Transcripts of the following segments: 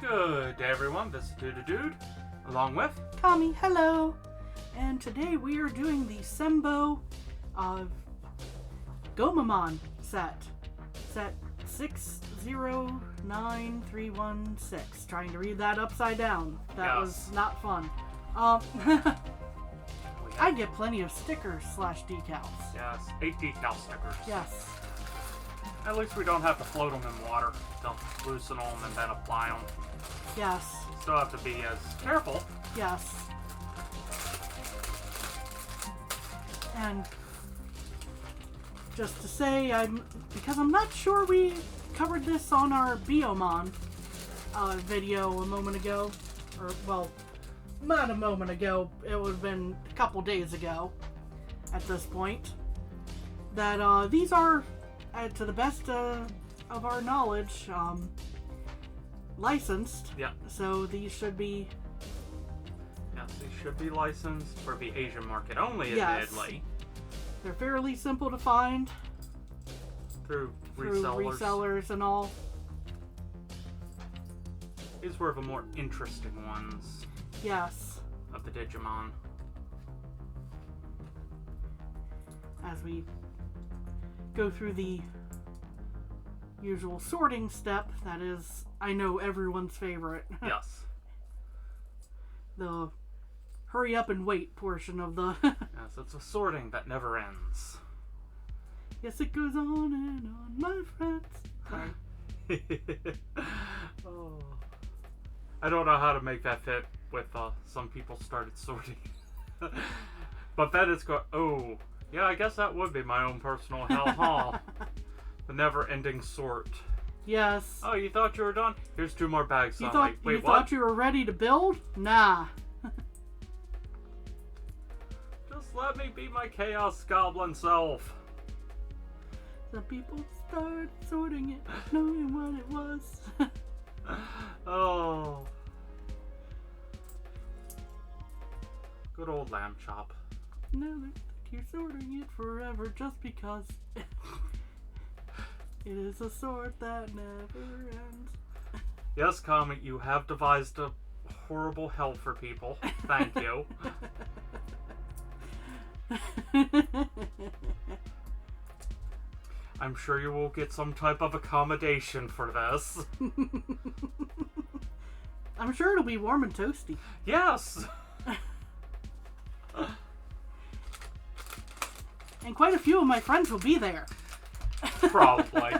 Good day, everyone. This is Dude, along with Tommy, hello! And today we are doing the Sembo Gomamon set. Set 609316. Trying to read that upside down. That was not fun. I get plenty of stickers / decals. Yes, 8 decal stickers. Yes. At least we don't have to float them in water. Don't loosen them and then apply them. Yes. Still have to be as careful. Yes. And just to say, because I'm not sure we covered this on our Biomon video a moment ago, or well, not a moment ago. It would have been a couple days ago. At this point, that these are, to the best of our knowledge, licensed. Yeah. So these should be. Yes, these should be licensed for the Asian market only, Yes. admittedly. They're fairly simple to find Through through resellers and all. These were the more interesting ones Yes. of the Digimon. As we go through the usual sorting step, that is, I know, everyone's favorite. Yes. The hurry up and wait portion of the... Yes, it's a sorting that never ends. Yes, it goes on and on, my friends. Sorry. Oh. I don't know how to make that fit with some people started sorting. But that is oh, yeah, I guess that would be my own personal hell, huh? The never-ending sort. Yes. Oh, you thought you were done? Here's 2 more bags. You Wait, what? thought you were ready to build? Nah. Just let me be my Chaos Goblin self. Some people started sorting it, knowing what it was. Oh. Good old lamb chop. Now they think you're sorting it forever just because it is a sort that never ends. Yes, Comet, you have devised a horrible hell for people. Thank you. I'm sure you will get some type of accommodation for this. I'm sure it'll be warm and toasty. Yes! And quite a few of my friends will be there. Probably.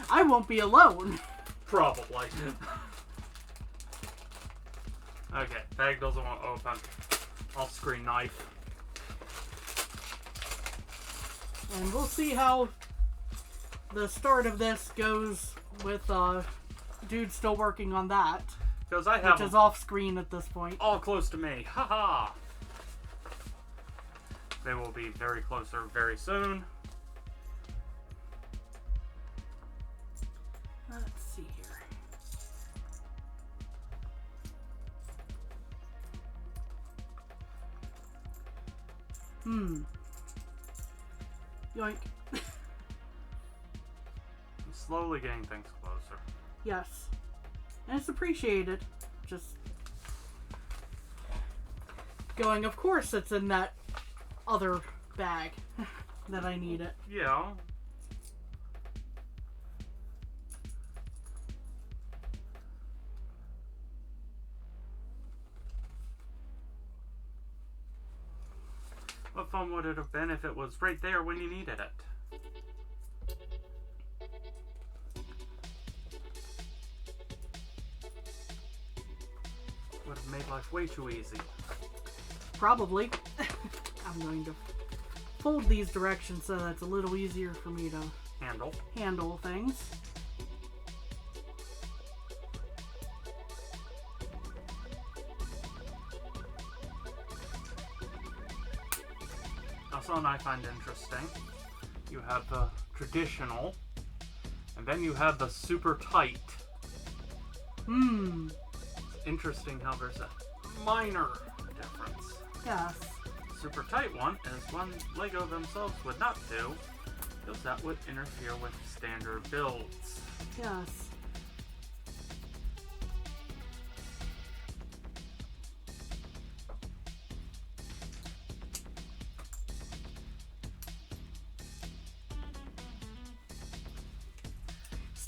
I won't be alone. Probably. Okay, bag doesn't want to open. Off-screen knife. And we'll see how the start of this goes with dude still working on that. Because I have which is off screen at this point. All close to me. Haha! They will be very closer very soon. Let's see here. Yoink. I'm slowly getting things closer. Yes. And it's appreciated. Just going, of course it's in that other bag that I need it. Yeah. What fun would it have been if it was right there when you needed it? Would have made life way too easy. Probably. I'm going to fold these directions so that's a little easier for me to handle things. Now, something I find interesting. You have the traditional, and then you have the super tight. Hmm. It's interesting how there's a minor difference. Yes. Super tight one is one LEGO themselves would not do, because that would interfere with standard builds. Yes.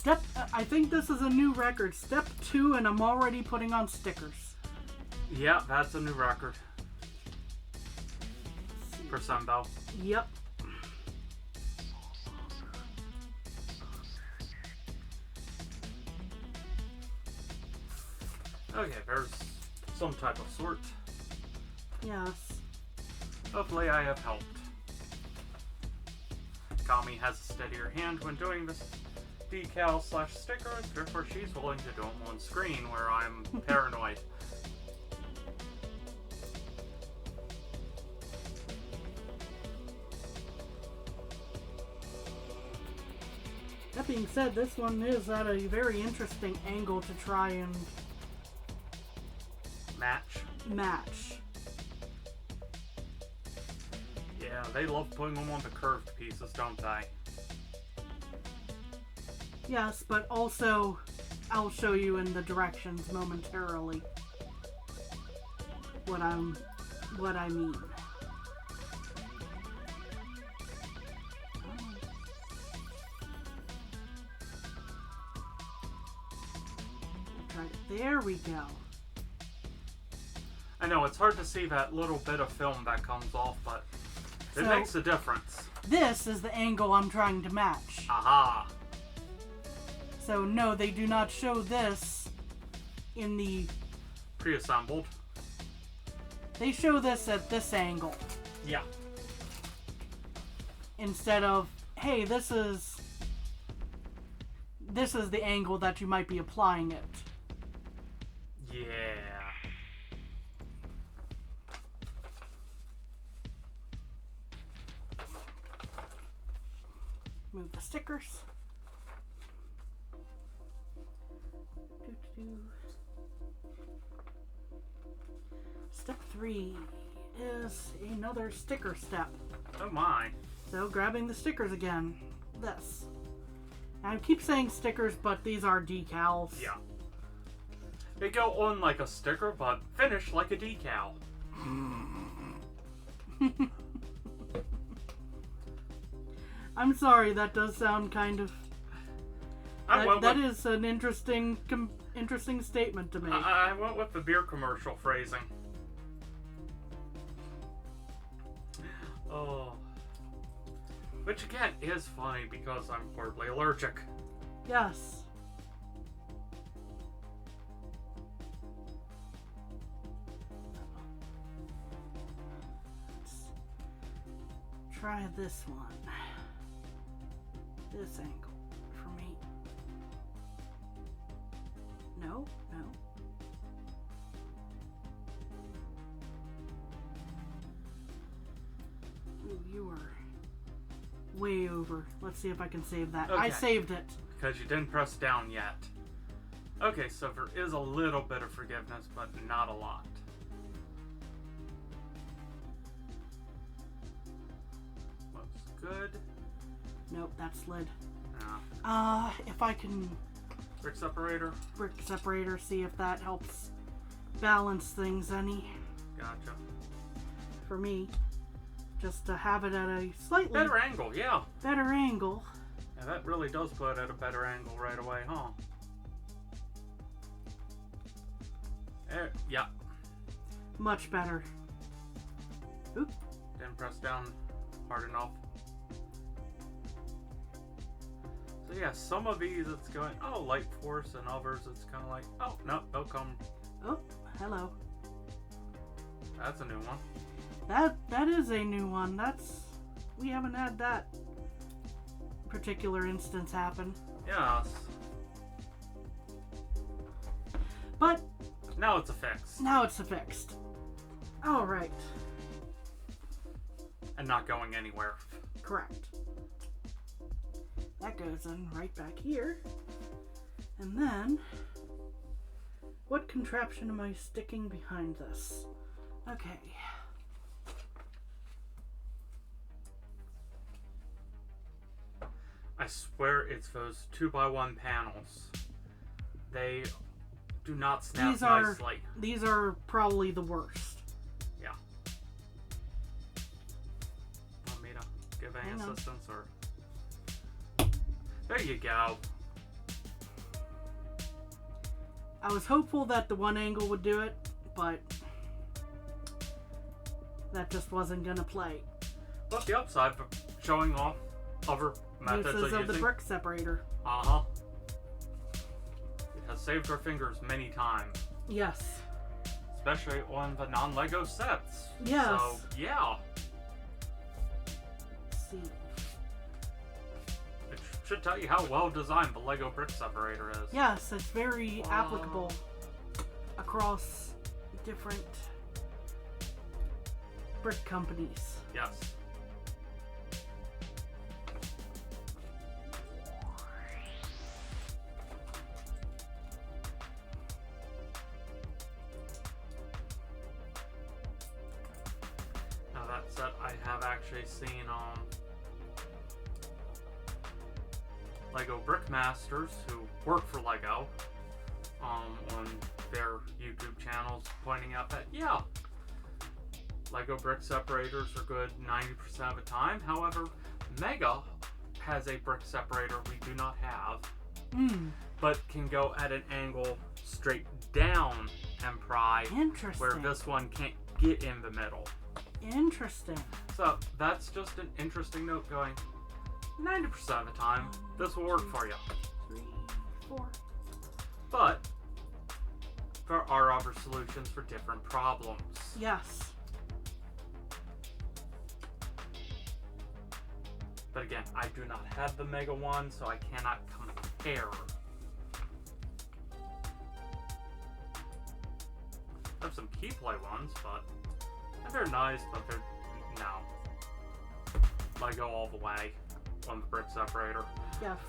I think this is a new record. Step 2, and I'm already putting on stickers. Yeah, that's a new record. For Sembo. Yep. Okay, there's some type of sort. Yes. Hopefully I have helped. Kami has a steadier hand when doing this decal / stickers, therefore she's willing to do them on screen where I'm paranoid. That being said, this one is at a very interesting angle to try and match. Yeah, they love putting them on the curved pieces, don't they? Yes, but also I'll show you in the directions momentarily what I mean. There we go. I know, it's hard to see that little bit of film that comes off, but it makes a difference. This is the angle I'm trying to match. Aha! So no, they do not show this in the... Pre-assembled. They show this at this angle. Yeah. Instead of, hey, this is the angle that you might be applying it. Yeah. Move the stickers. Step 3 is another sticker step. Oh my. So grabbing the stickers again. This. I keep saying stickers, but these are decals. Yeah. They go on like a sticker, but finish like a decal. I'm sorry, that does sound kind of... That is an interesting statement to make. I went with the beer commercial phrasing. Oh. Which again is funny because I'm horribly allergic. Yes. Let's try this one. This angle for me. No. Ooh, you were way over. Let's see if I can save that. Okay. I saved it. Because you didn't press down yet. Okay, so there is a little bit of forgiveness, but not a lot. Looks good. Nope, that slid. Yeah. If I can... Brick separator? Brick separator, see if that helps balance things any. Gotcha. For me. Just to have it at a slightly... Better angle, yeah. Better angle. Yeah, that really does put it at a better angle right away, huh? Yeah. Much better. Oop. Didn't press down hard enough. So yeah, some of these it's going, oh, light force, and others it's kind of like, oh, no, they'll come. Oh, hello. That's a new one. That is a new one. We haven't had that particular instance happen. Yes. But now it's a fix. Now it's fixed. All right. And not going anywhere. Correct. That goes in right back here. And then, what contraption am I sticking behind this? Okay. I swear it's those 2x1 panels. They do not snap nicely. These are probably the worst. Yeah. Want me to give any assistance or... There you go. I was hopeful that the one angle would do it, but that just wasn't gonna play. But the upside for showing off other methods Uses of of the using... brick separator. Uh-huh. It has saved our fingers many times. Yes. Especially on the non-Lego sets. Yes. So, yeah. Let's see. It should tell you how well designed the Lego brick separator is. Yes, it's very applicable across different brick companies. Yes. Now that set I have actually seen Lego Brickmasters who work for Lego on their YouTube channels pointing out that, yeah, Lego brick separators are good 90% of the time. However, Mega has a brick separator we do not have, but can go at an angle straight down and pry, Interesting. where this one can't get in the middle. Interesting. So that's just an interesting note going, 90% of the time, this will work for you. 3, 4. But there are other solutions for different problems. Yes. But again, I do not have the Mega one, so I cannot compare. I have some key play ones, but they're nice, but they're no. Lego all the way on the brick separator. Yes.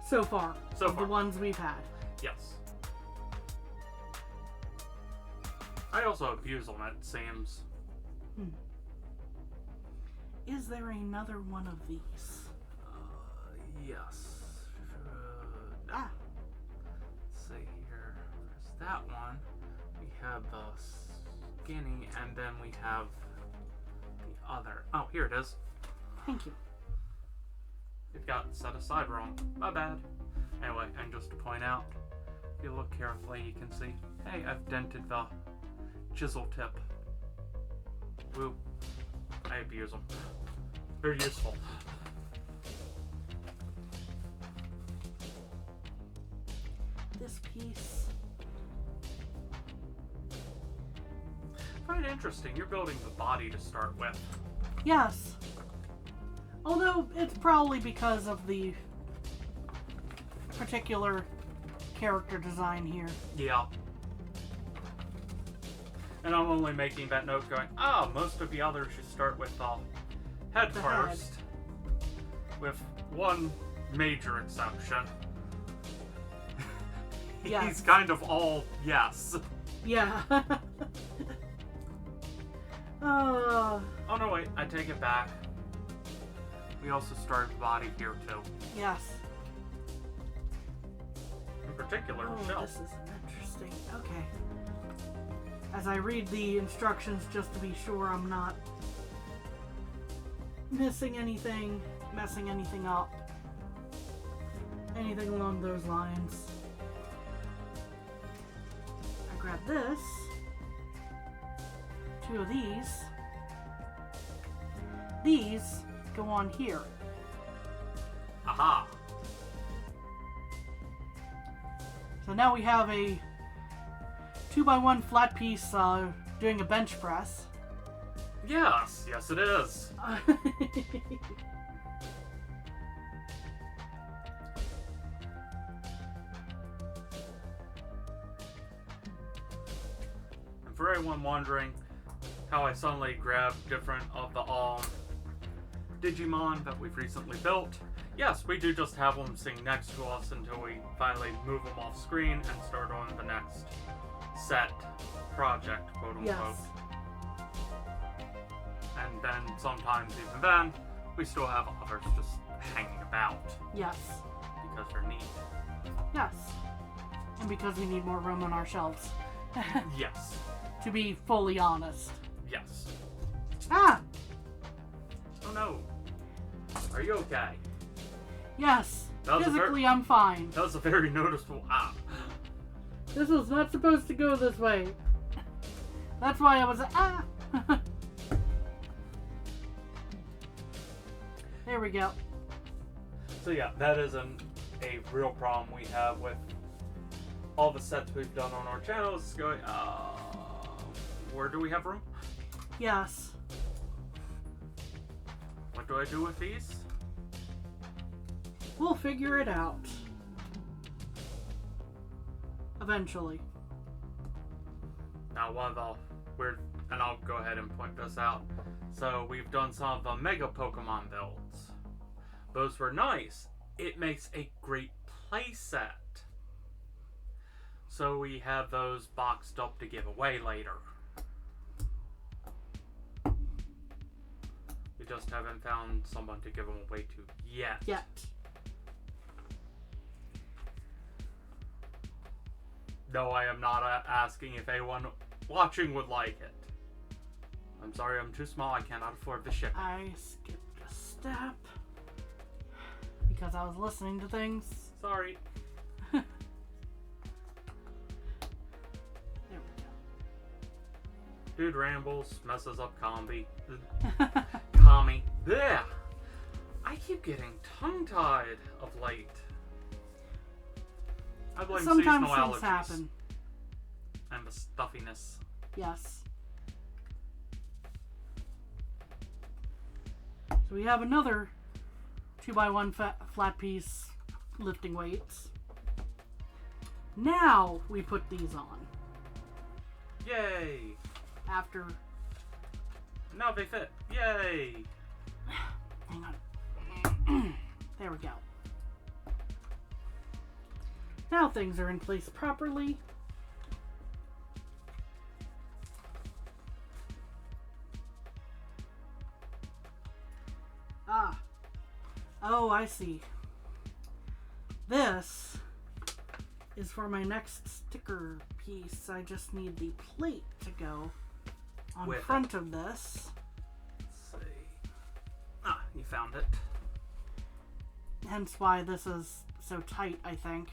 So far. So of far. the ones we've had. Yes. I also abuse them, it seems. Is there another one of these? Yes. Ah. Let's see here. There's that one. We have the skinny, and then we have the other. Oh, here it is. Thank you. It got set aside wrong. My bad. Anyway, and just to point out, if you look carefully, you can see, hey, I've dented the chisel tip. Woo. I abuse them. They're useful. This piece. Quite interesting. You're building the body to start with. Yes. Although it's probably because of the particular character design here. Yeah. And I'm only making that note going, most of the others should start with the head The first. With one major exception. Yes. He's kind of all yes. Yeah. Oh no, wait, I take it back. We also started the body here too. Yes. In particular, Oh, Shell. this is interesting. Okay. As I read the instructions just to be sure I'm not missing anything, messing anything up, anything along those lines. I grab this, 2 of these. These go on here. Aha! So now we have a 2x1 flat piece doing a bench press. Yes, yes it is. And for everyone wondering how I suddenly grabbed different of the Digimon that we've recently built, yes, we do just have them sitting next to us until we finally move them off screen and start on the next set project, quote unquote. Yes. And then sometimes even then, we still have others just hanging about Yes. because they're neat. Yes. And because we need more room on our shelves. Yes. To be fully honest. Yes. Ah! Oh no. Are you okay? Yes. That was a Physically, I'm fine. That was a very noticeable This was not supposed to go this way. That's why I was There we go. So yeah, that is a real problem we have with all the sets we've done on our channel. It's going, where do we have room? Yes. What do I do with these? We'll figure it out. Eventually. Now, one of the weird, and I'll go ahead and point this out. So, we've done some of the Mega Pokemon builds. Those were nice. It makes a great playset. So, we have those boxed up to give away later. We just haven't found someone to give them away to yet. No, I am not asking if anyone watching would like it. I'm sorry, I'm too small. I cannot afford the shipping. I skipped a step because I was listening to things. Sorry. There we go. Dude rambles, messes up combi. Kami. Blech. I keep getting tongue-tied of late. I blame Sometimes seasonal things allergies. happen. And the stuffiness. Yes. So we have another 2x1 flat piece lifting weights. Now we put these on. Yay! After... Now they fit. Yay! Hang on. There we go. Now things are in place properly. Ah. Oh, I see. This is for my next sticker piece. I just need the plate to go on With front of this. Let's see. Ah, you found it. Hence why this is so tight, I think.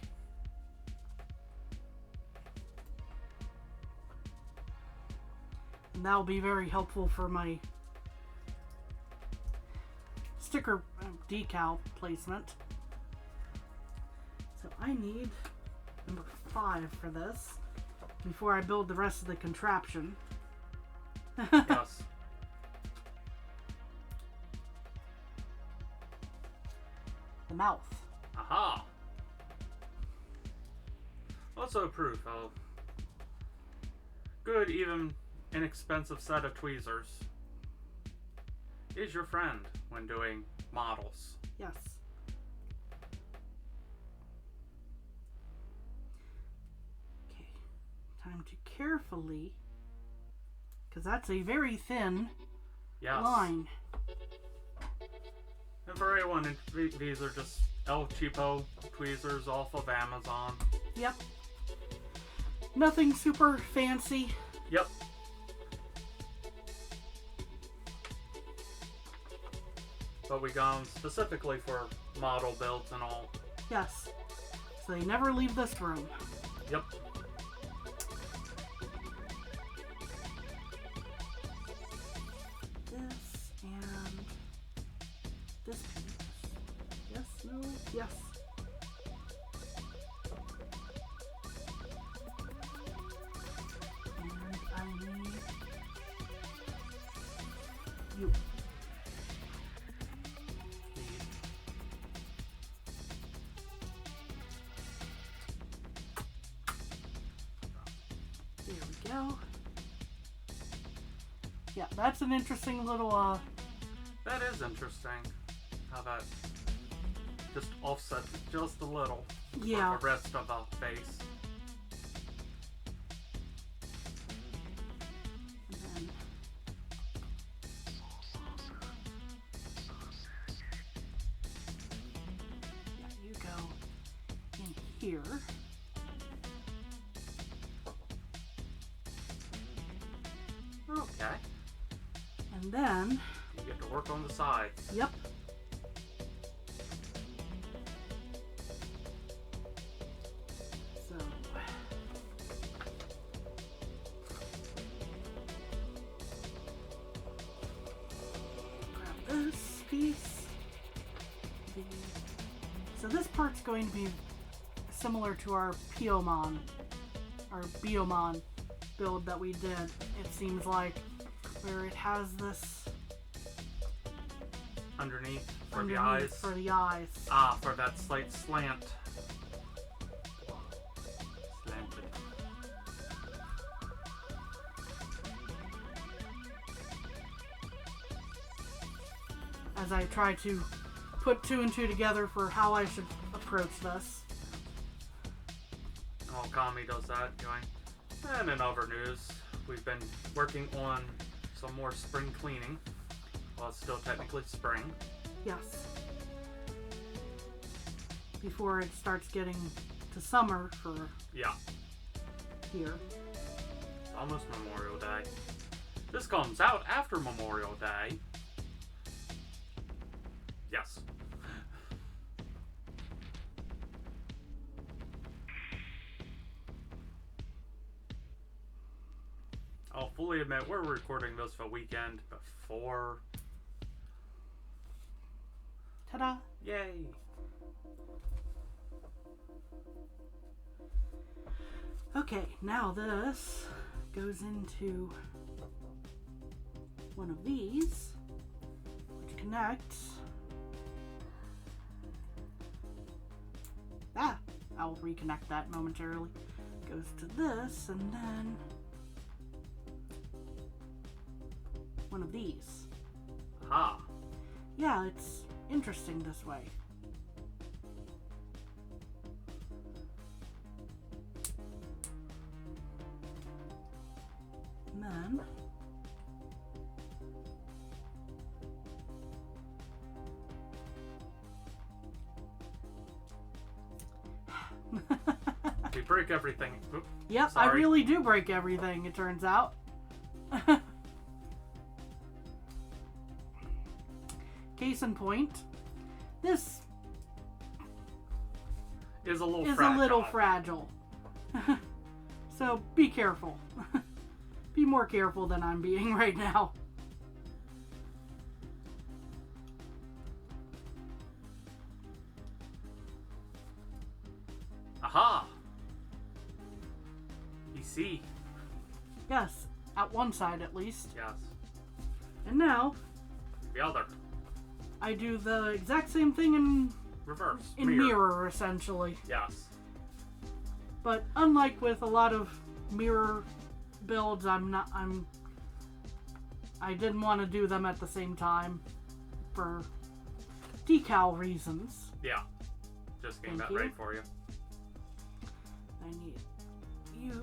And that'll be very helpful for my sticker decal placement. So I need number 5 for this before I build the rest of the contraption. Yes. The mouth. Aha! Also proof of good, even inexpensive set of tweezers is your friend when doing models. Yes. Okay. Time to carefully, because that's a very thin Yes. line. And for anyone, these are just El Cheapo tweezers off of Amazon. Yep. Nothing super fancy. Yep. But we got them specifically for model builds and all. Yes. So they never leave this room. Yep. This and this piece. Yes, no, yes. And I need you. There we go. Yeah, that's an interesting little, That is interesting. How that just offsets just a little yeah. from the rest of the face. And then yeah, you go in here. Okay. And then, You get to work on the sides. yep. So, part's going to be similar to our Piomon, our Biomon build that we did. It seems like, where it has this underneath for the eyes. For the eyes. Ah, for that slight slant. Slanted. As I try to put two and two together for how I should approach this. Oh, Kami does that, going. And in other news, we've been working on some more spring cleaning. Well, it's still technically spring. Yes. Before it starts getting to summer for Yeah. here. It's almost Memorial Day. This comes out after Memorial Day. Yes. I'll fully admit we're recording this the weekend before. Ta-da! Yay! Okay, now this goes into one of these, which connects. I'll reconnect that momentarily. Goes to this, and then one of these. Aha! Yeah, it's interesting this way. And then We break everything. Oop, yep, sorry. I really do break everything, it turns out. Case in point, this is a little is fragile. a little fragile. So be careful. Be more careful than I'm being right now. Aha! You see? Yes, at one side at least. Yes. And now The other. I do the exact same thing in Reverse. mirror essentially. Yes. But unlike with a lot of mirror builds, I didn't want to do them at the same time for decal reasons. Yeah. Just getting Thank that you. ready for you. I need you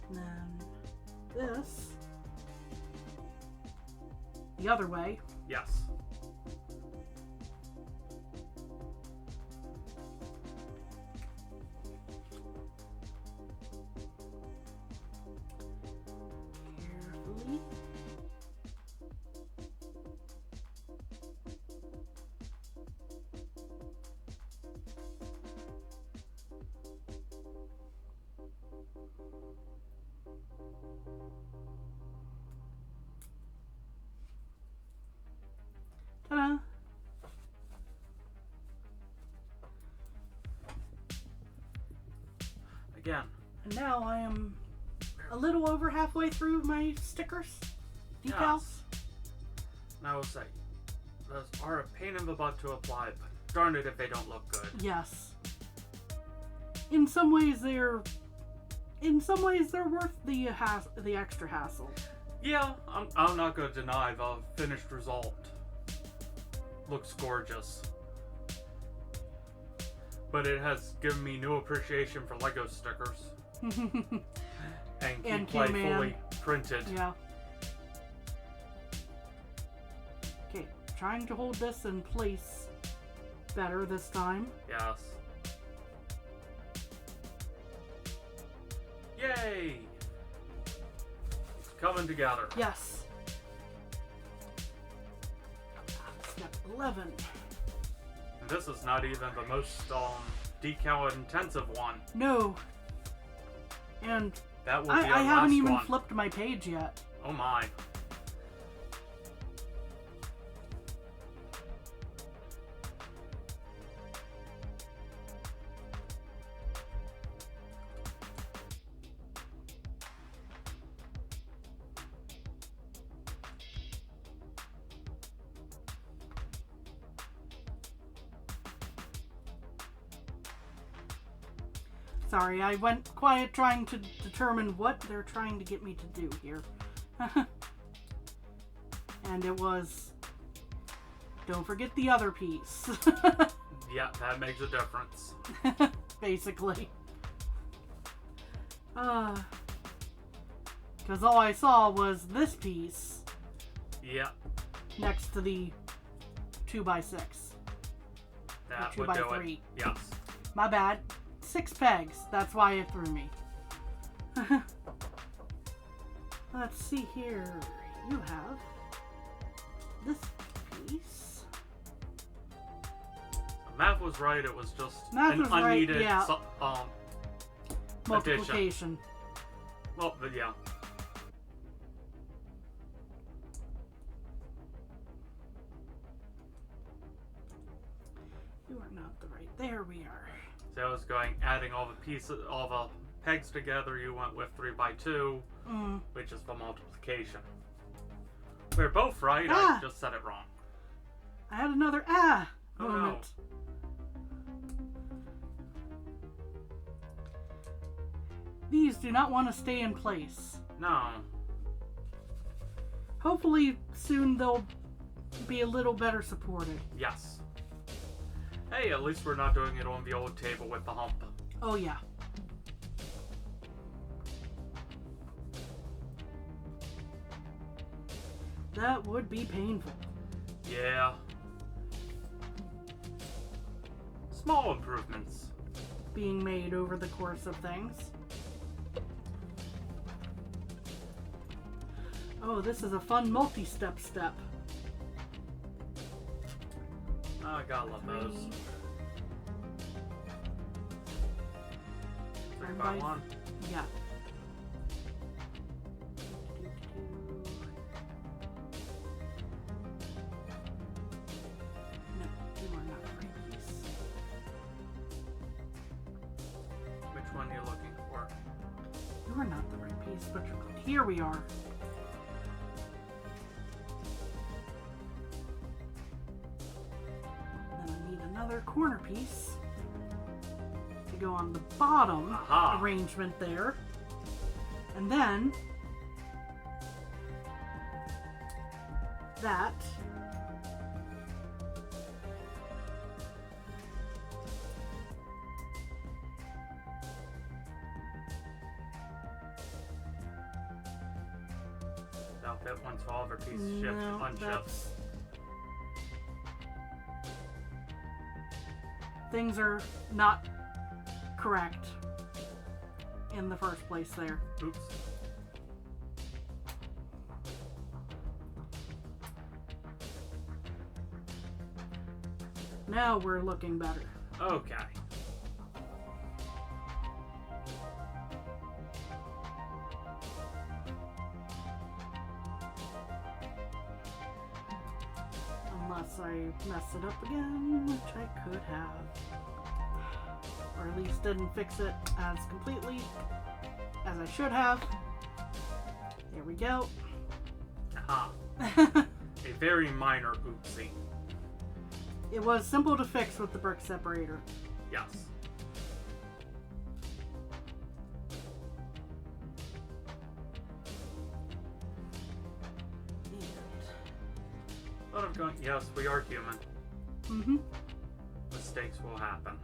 and then this the other way. Yes. Carefully. Ta-da! Again. And now I am a little over halfway through my stickers, decals. Yes. And I will say, those are a pain in the butt to apply, but darn it if they don't look good. Yes. In some ways they're worth the extra hassle. Yeah, I'm not going to deny the finished result looks gorgeous. But it has given me new appreciation for Lego stickers. And keep play Keyman. fully printed. Yeah. Okay, trying to hold this in place better this time. Yes. Yay! It's coming together. Yes. Step 11. And this is not even the most decal intensive one. No, And that will be I our haven't last even one. flipped my page yet. Oh my. Sorry, I went quiet trying to determine what they're trying to get me to do here. And it was, don't forget the other piece. Yeah, that makes a difference. Basically. Because all I saw was this piece Yeah, next to the 2x6. that Or would do 2x3. it. Yes. My bad. 6 pegs. That's why it threw me. Let's see here. You have this piece. Math was right. It was just Math an was right, unneeded yeah. addition. Multiplication. Well, but yeah. You are not the right. There we are. So I was going adding all the pieces, all the pegs together. You went with 3x2, which is the multiplication. We're both right. Ah. I just said it wrong. I had another Oh, moment. These do not want to stay in place. No. Hopefully soon they'll be a little better supported. Yes. Hey, at least we're not doing it on the old table with the hump. Oh yeah. That would be painful. Yeah. Small improvements. Being made over the course of things. Oh, this is a fun multi-step step. Oh, I gotta love those. 3x1. Yeah. No, you are not the right piece. Which one are you looking for? You are not the right piece, but here we are. Then I need another corner piece to go on the bottom Aha. arrangement there. And then that That'll fit once all of our pieces shift, no, unshift. that's things are not correct in the first place there. Oops. Now we're looking better. Okay. Unless I mess it up again, which I could have. Or at least didn't fix it as completely as I should have. There we go. Aha. A very minor oopsie. It was simple to fix with the brick separator. Yes. But I'm going, yes, we are human. Mm-hmm. Mistakes will happen.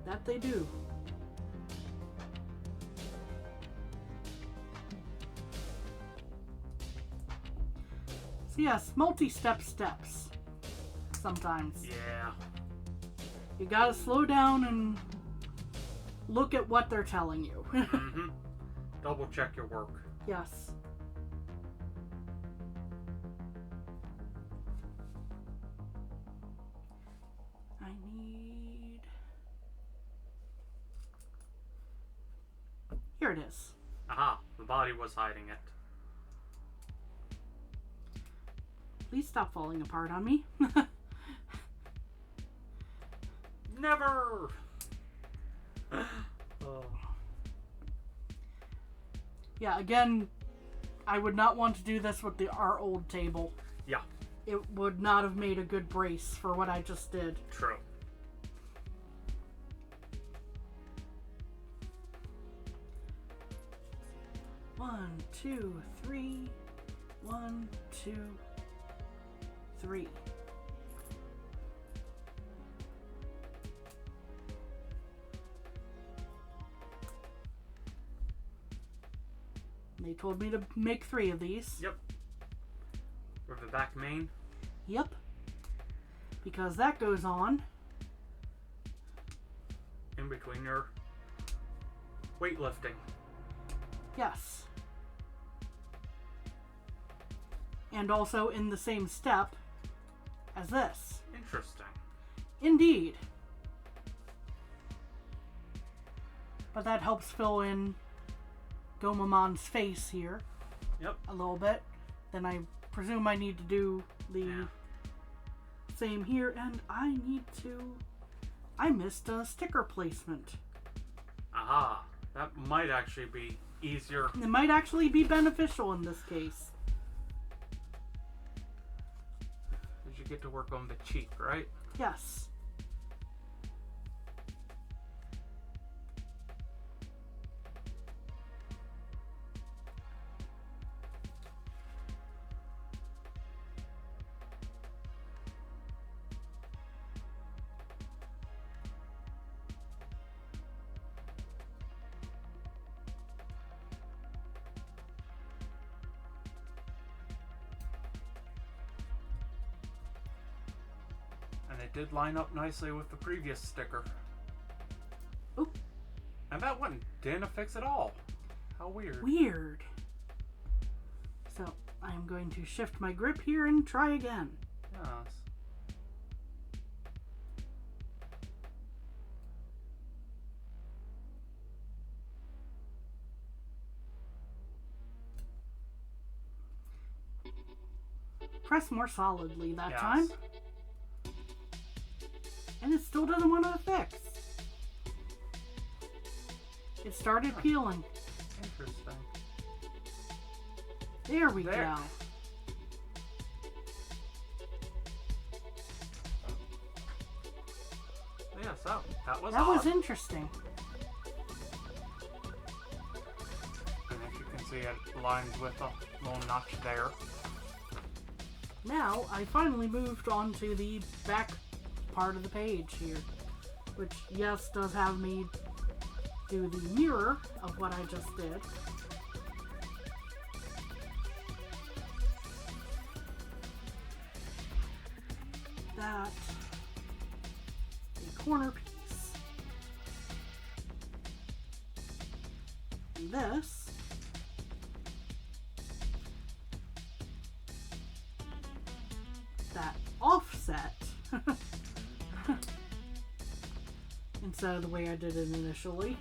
That they do. So yes, multi-step steps. Sometimes. Yeah. You gotta slow down and look at what they're telling you. Mm-hmm. Double check your work. Yes. I need... Here it is. Aha, the body was hiding it. Please stop falling apart on me. Never! Oh. Yeah, again, I would not want to do this with our old table. Yeah. It would not have made a good brace for what I just did. True. One, two, three. 1, 2, 3. They told me to make 3 of these. Yep. For the back main? Yep. Because that goes on in between your weightlifting. Yes. And also in the same step as this. Interesting. Indeed. But that helps fill in Gomamon's face here. Yep. A little bit. Then I presume I need to do the same here. And I missed a sticker placement. Aha. That might actually be easier. It might actually be beneficial in this case. Did you get to work on the cheek, right? Yes. And it did line up nicely with the previous sticker. Ooh. And that one didn't affix at all. How weird. Weird. So I'm going to shift my grip here and try again. Yes. Press more solidly that Yes. time. And it still doesn't want to fix. It started peeling. Interesting. There we There. go. Yes, that was That odd. was interesting. And as you can see, it lines with a little notch there. Now I finally moved on to the back part of the page here, which yes does have me do the mirror of what I just did. That a corner piece. And this that offset instead of the way I did it initially.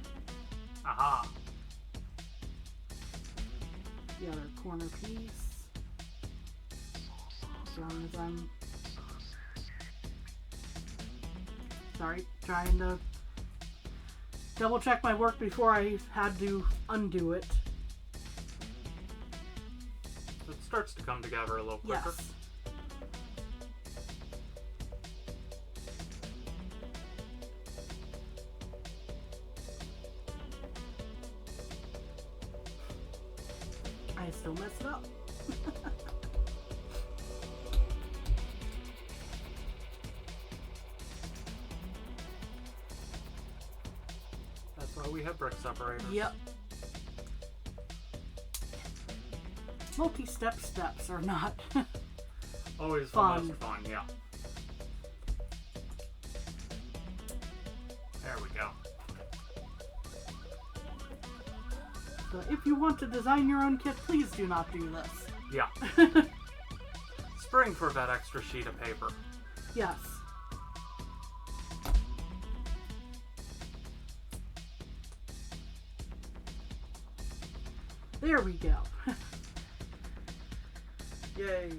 Aha. The other corner piece. As long as I'm trying to double check my work before I had to undo it. It starts to come together a little quicker. Yes. I still messed it up. That's why we have brick separators. Yep. Multi-step steps are not Always Fun. the most fun, yeah. There we go. But if you want to design your own kit, please do not do this. Yeah. Spring for that extra sheet of paper. Yes. There we go. Yay!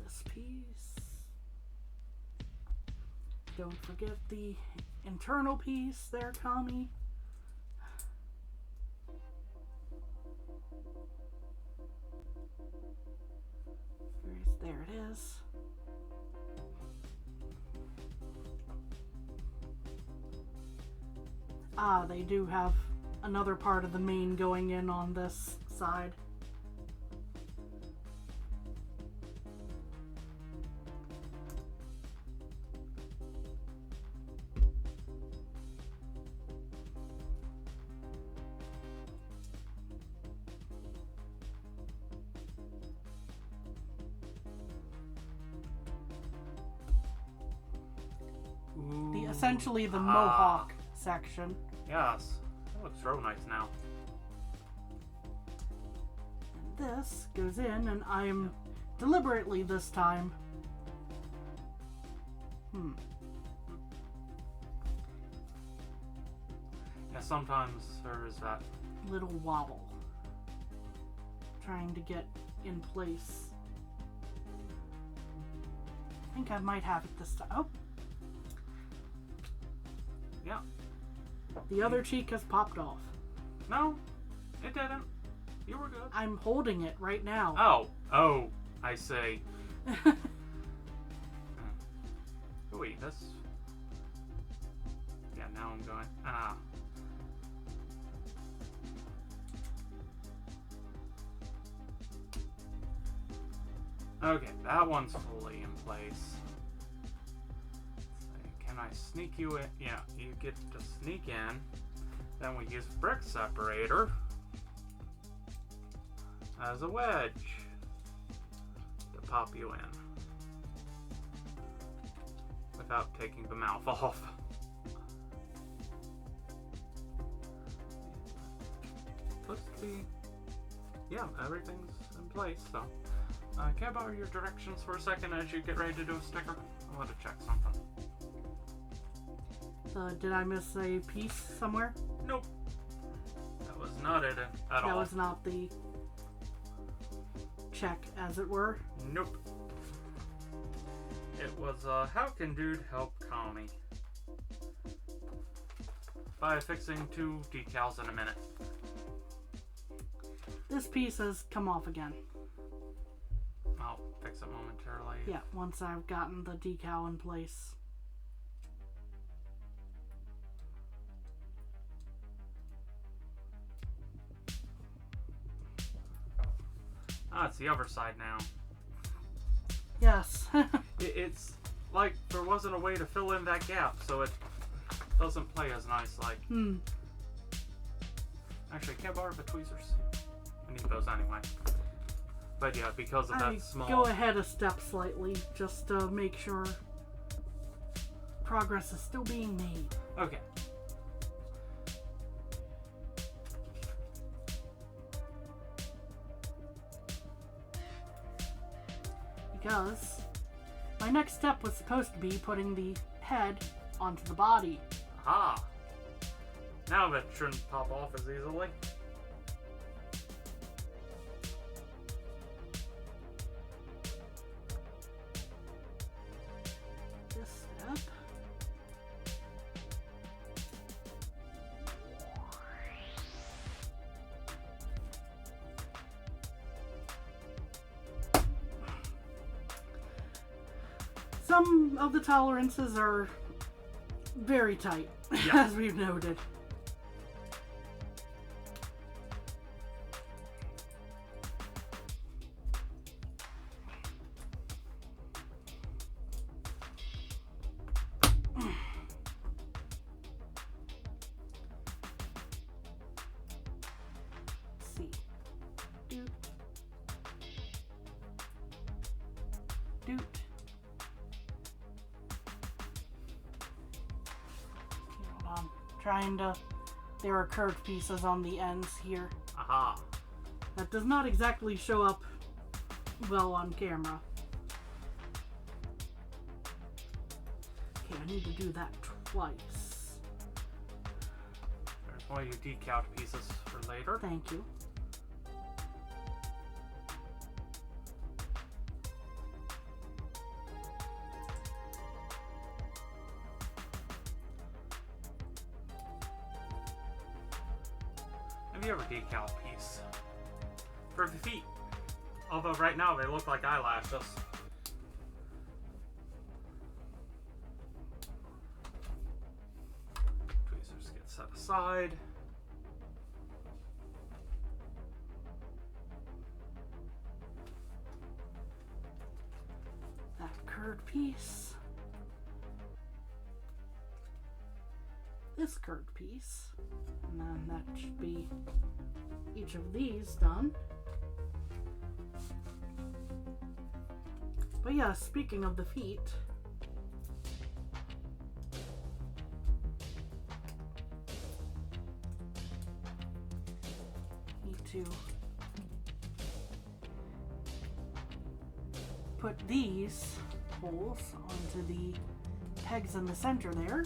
This piece. Don't forget the internal piece there, Kami. There it is. Ah, they do have another part of the mane going in on this side. Essentially the mohawk section. Yes. It looks real nice now. And this goes in, and I'm deliberately this time. Yeah, sometimes there is that. Little wobble. Trying to get in place. I think I might have it this time. Oh. Yeah. The other cheek has popped off. No, it didn't. You were good. I'm holding it right now. Oh, I see. Wait, this. Yeah, now I'm going. Okay, that one's fully in place. Can I sneak you in? Yeah, you get to sneak in. Then we use brick separator as a wedge to pop you in without taking the mouth off. Looks to be, yeah, everything's in place. So, can I borrow your directions for a second as you get ready to do a sticker? I want to check something. Did I miss a piece somewhere? Nope. That was not it at all. That was not the check, as it were. Nope. It was, how can dude help Kami? By fixing 2 decals in a minute. This piece has come off again. I'll fix it momentarily. Yeah, once I've gotten the decal in place. Ah, it's the other side now. Yes. It's like there wasn't a way to fill in that gap, so it doesn't play as nice. Like, actually, can't borrow the tweezers. I need those anyway. But yeah, because of that small. Go ahead a step slightly, just to make sure progress is still being made. Okay. Because my next step was supposed to be putting the head onto the body. Aha! Now that shouldn't pop off as easily. This step. Some of the tolerances are very tight, Yeah. as we've noted. Let's see. Doot. Doot. there are curved pieces on the ends here. Aha. That does not exactly show up well on camera. Okay, I need to do that twice. There's one of your decaled pieces for later. Thank you. Have you ever decaled a piece? For the feet. Although right now they look like eyelashes. Tweezers get set aside. That curved piece. This curved piece. And then that should be each of these done. But yeah, speaking of the feet, need to put these holes onto the pegs in the center there.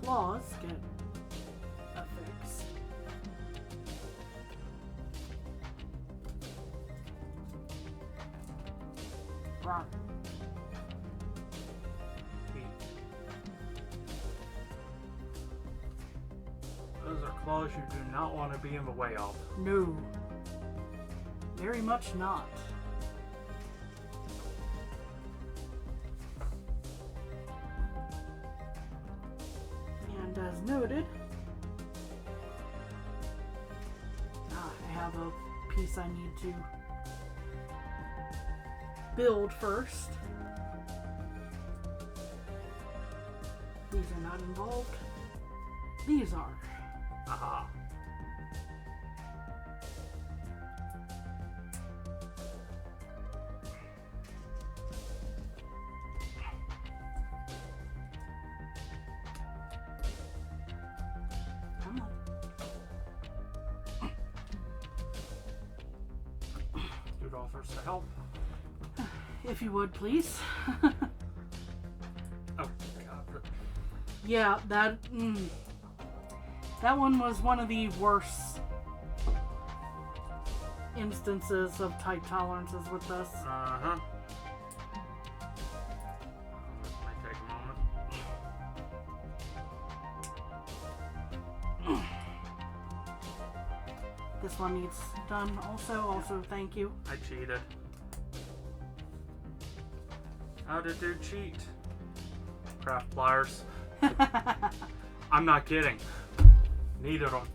Claws get affixed. Right. Those are claws you do not want to be in the way of. No. Very much not. As noted, I have a piece I need to build first. These are not involved. These are. Aha. Offers to help. If you would, please. Oh, God. Yeah, that one was one of the worst instances of tight tolerances with this. Uh-huh. This might take a moment. This one needs done also thank you. I cheated. How did you cheat? Craft pliers. I'm not kidding. Needed them.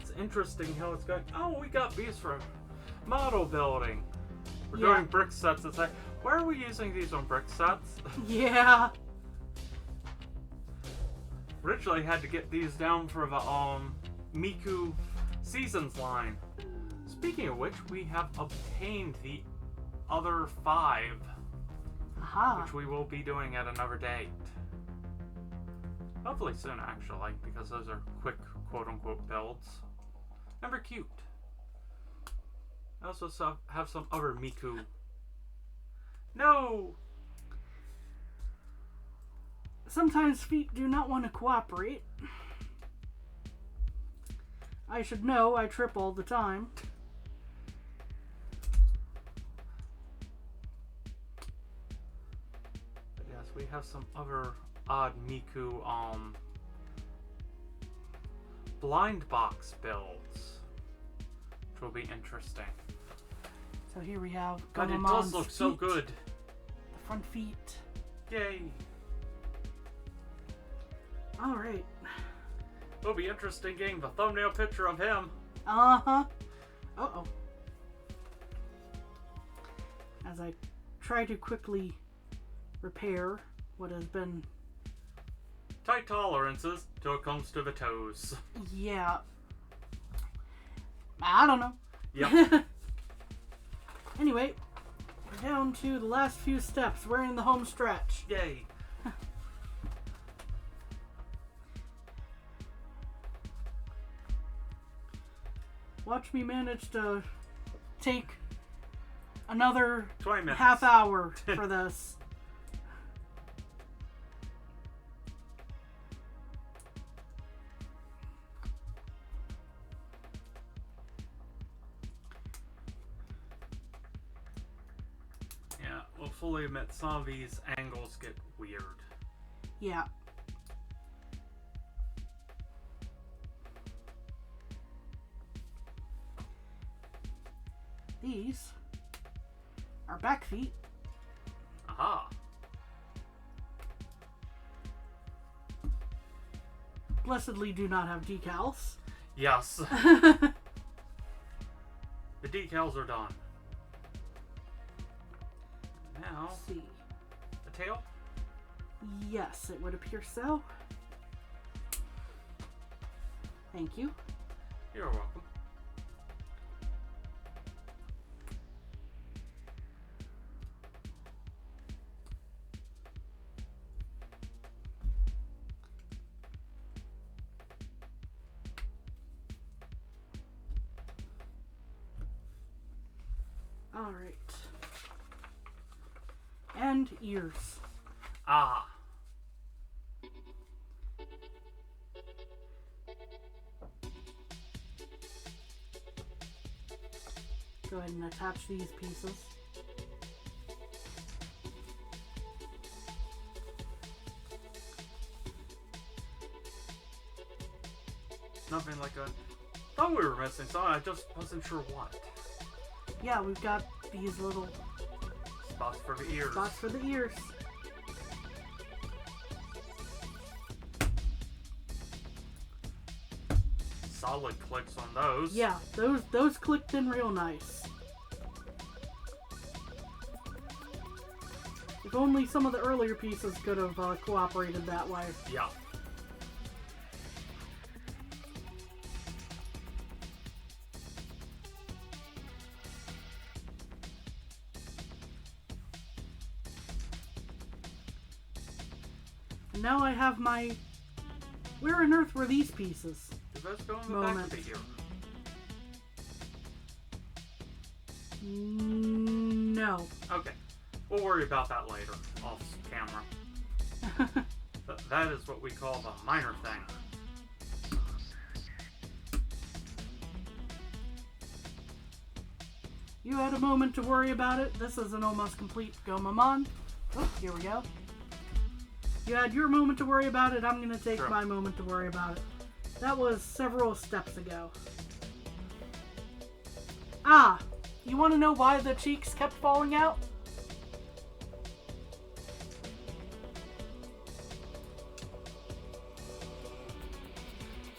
It's interesting how it's going. Oh, we got these for model building. We're doing brick sets. It's like, why are we using these on brick sets? Yeah. Originally had to get these down for the Miku Seasons line. Speaking of which, we have obtained the other 5. Aha. Which we will be doing at another date. Hopefully soon, actually, because those are quick, quote-unquote, builds. And they're cute. I also have some other Miku. No! Sometimes feet do not want to cooperate. I should know, I trip all the time. But yes, we have some other odd Miku blind box builds, which will be interesting. So here we have But it Gomamon's does look so feet. good. The front feet. Yay! Alright. It'll be interesting getting the thumbnail picture of him. Uh-huh. Uh-oh. As I try to quickly repair what has been... Tight tolerances till it comes to the toes. Yeah. I don't know. Yep. Anyway, we're down to the last few steps. We're in the home stretch. Yay. Watch me manage to take another 20 minutes. half hour for this. Yeah, we'll fully admit some of these angles get weird. Yeah. These are back feet. Aha. Blessedly do not have decals. Yes. The decals are done. Now, Let's see. the tail? Yes, it would appear so. Thank you. You're welcome. Alright. And ears. Ah. Go ahead and attach these pieces. Nothing like a... Thought we were missing something, I just wasn't sure what. Yeah, we've got these little Spots for the ears. spots for the ears. Solid clicks on those. Yeah, those clicked in real nice. If only some of the earlier pieces could have cooperated that way. Yeah. And now I have my... Where on earth were these pieces? Do those go in the back of the ear? No. Okay. We'll worry about that later, off camera. That is what we call the minor thing. You had a moment to worry about it. This is an almost complete Gomamon. Oh, here we go. You had your moment to worry about it. I'm going to take Sure. my moment to worry about it. That was several steps ago. Ah, you want to know why the cheeks kept falling out?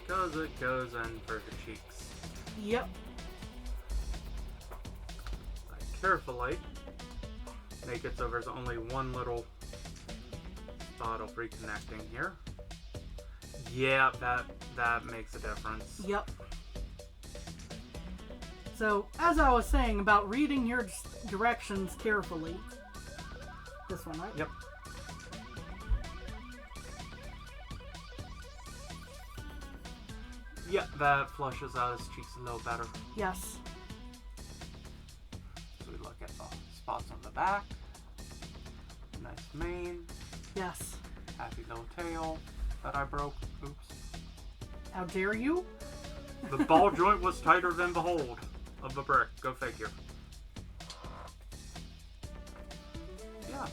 Because it goes in for the cheeks. Yep. Carefully make it so there's only one little spot of reconnecting here. Yeah, that makes a difference. Yep. So, as I was saying about reading your directions carefully. This one, right? Yep. Yeah, that flushes out his cheeks a little better. Yes. So we look at the spots on the back. Nice mane. Yes. Happy little tail that I broke. Oops. How dare you? The ball joint was tighter than the hold of the brick. Go figure. Yes.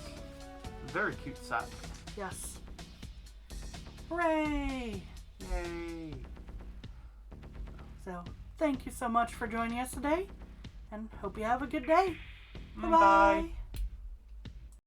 Very cute set. Yes. Hooray! Yay. So, thank you so much for joining us today, and hope you have a good day. Bye. Bye-bye.